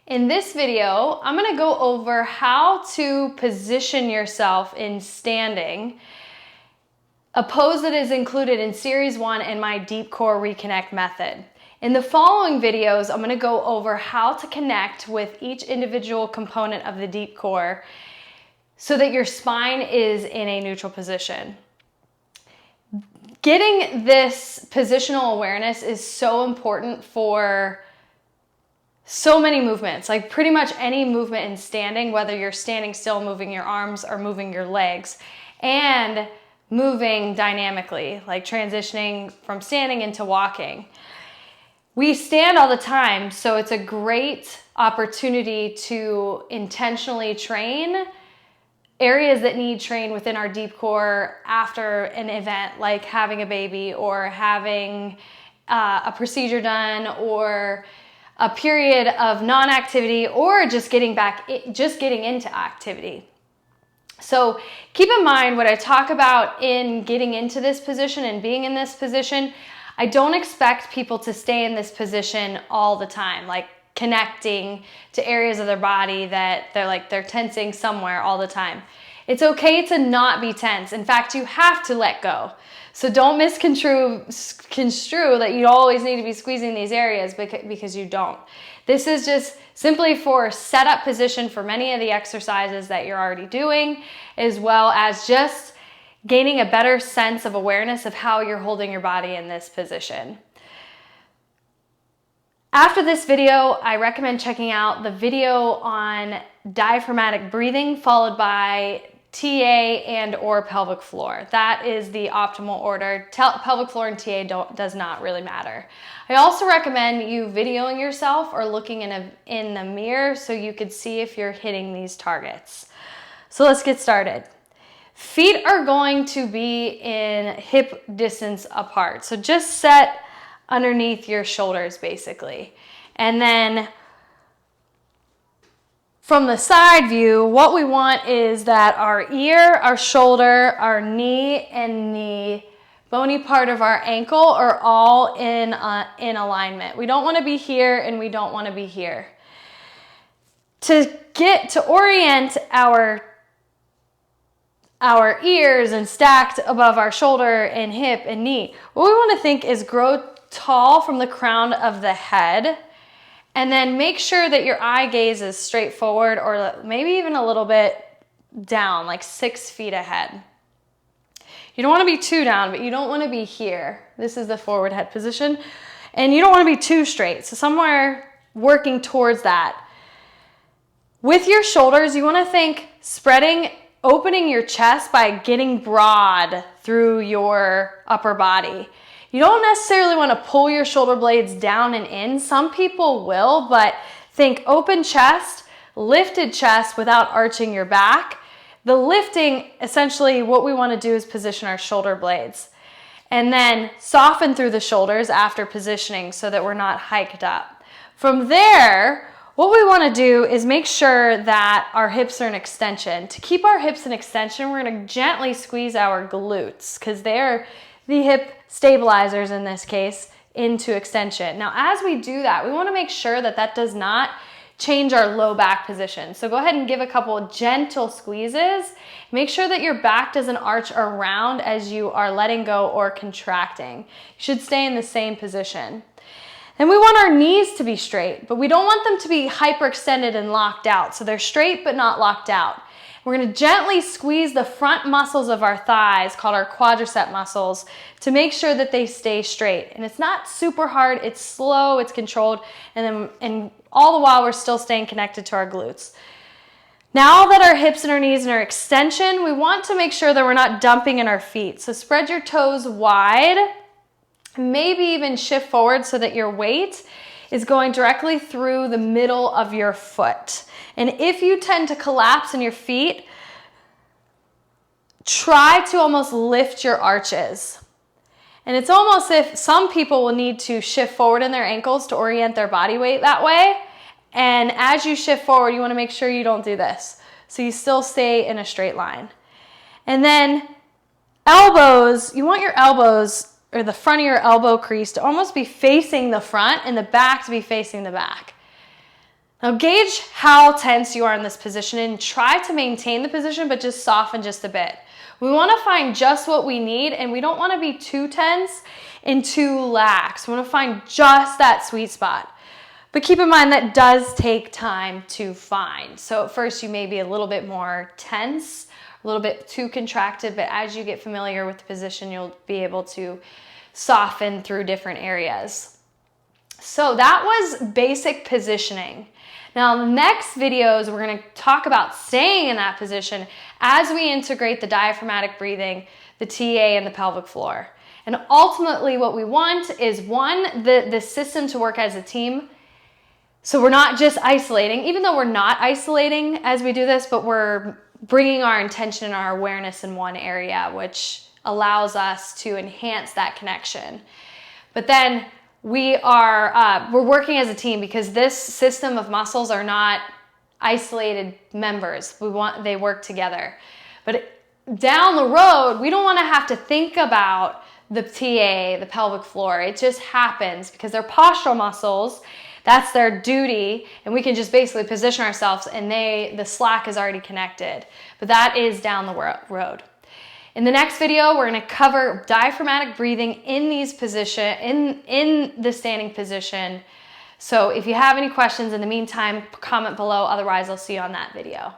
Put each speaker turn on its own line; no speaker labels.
In this video, I'm going to go over how to position yourself in standing, a pose that is included in Series 1 in my Deep Core Reconnect method. In the following videos, I'm going to go over how to connect with each individual component of the Deep Core so that your spine is in a neutral position. Getting this positional awareness is so important for so many movements, like pretty much any movement in standing, whether you're standing still, moving your arms or moving your legs, and moving dynamically, like transitioning from standing into walking. We stand all the time, so it's a great opportunity to intentionally train areas that need train within our deep core after an event, like having a baby or having a procedure done or a period of non-activity, or just getting into activity. So keep in mind what I talk about in getting into this position and being in this position. I don't expect people to stay in this position all the time, like connecting to areas of their body that they're tensing somewhere all the time. It's okay to not be tense. In fact, you have to let go. So don't misconstrue that you always need to be squeezing these areas, because you don't. This is just simply for setup position for many of the exercises that you're already doing, as well as just gaining a better sense of awareness of how you're holding your body in this position. After this video, I recommend checking out the video on diaphragmatic breathing, followed by TA and or pelvic floor. That is the optimal order. Pelvic floor and TA does not really matter. I also recommend you videoing yourself or looking in the mirror so you could see if you're hitting these targets. So let's get started. Feet are going to be in hip distance apart. So just set underneath your shoulders basically. And then from the side view, what we want is that our ear, our shoulder, our knee, and the bony part of our ankle are all in alignment. We don't want to be here and we don't want to be here. To orient our ears and stacked above our shoulder and hip and knee, what we want to think is grow tall from the crown of the head, and then make sure that your eye gaze is straight forward, or maybe even a little bit down, like 6 feet ahead. You don't want to be too down, but you don't want to be here. This is the forward head position. And you don't want to be too straight. So somewhere working towards that. With your shoulders, you want to think opening your chest by getting broad through your upper body. You don't necessarily want to pull your shoulder blades down and in. Some people will, but think open chest, lifted chest without arching your back. The lifting, essentially what we want to do is position our shoulder blades. And then soften through the shoulders after positioning so that we're not hiked up. From there, what we want to do is make sure that our hips are in extension. To keep our hips in extension, we're going to gently squeeze our glutes, because they're the hip stabilizers in this case, into extension. Now, as we do that, we want to make sure that does not change our low back position. So go ahead and give a couple of gentle squeezes. Make sure that your back doesn't arch around as you are letting go or contracting. You should stay in the same position. Then we want our knees to be straight, but we don't want them to be hyperextended and locked out. So they're straight but not locked out. We're going to gently squeeze the front muscles of our thighs, called our quadricep muscles, to make sure that they stay straight. And it's not super hard, it's slow, it's controlled, and all the while we're still staying connected to our glutes. Now that our hips and our knees are in extension, we want to make sure that we're not dumping in our feet. So spread your toes wide, maybe even shift forward so that your weight is going directly through the middle of your foot. And if you tend to collapse in your feet, try to almost lift your arches. And it's almost if some people will need to shift forward in their ankles to orient their body weight that way. And as you shift forward, you want to make sure you don't do this. So you still stay in a straight line. And then elbows, you want your elbows, or the front of your elbow crease, to almost be facing the front and the back to be facing the back. Now gauge how tense you are in this position and try to maintain the position, but just soften just a bit. We want to find just what we need, and we don't want to be too tense and too lax. We want to find just that sweet spot. But keep in mind that does take time to find. So at first you may be a little bit more tense, a little bit too contracted, but as you get familiar with the position, you'll be able to soften through different areas. So that was basic positioning. Now, the next videos, we're going to talk about staying in that position as we integrate the diaphragmatic breathing, the TA, and the pelvic floor. And ultimately, what we want is, one, the system to work as a team. So we're not just isolating, even though we're not isolating as we do this, but we're bringing our intention and our awareness in one area, which allows us to enhance that connection. But then we're working as a team, because this system of muscles are not isolated members. They work together. But down the road, we don't want to have to think about the TA, the pelvic floor. It just happens because they're postural muscles. That's their duty, and we can just basically position ourselves, and the slack is already connected. But that is down the road. In the next video, we're going to cover diaphragmatic breathing in these in the standing position. So if you have any questions in the meantime, comment below. Otherwise, I'll see you on that video.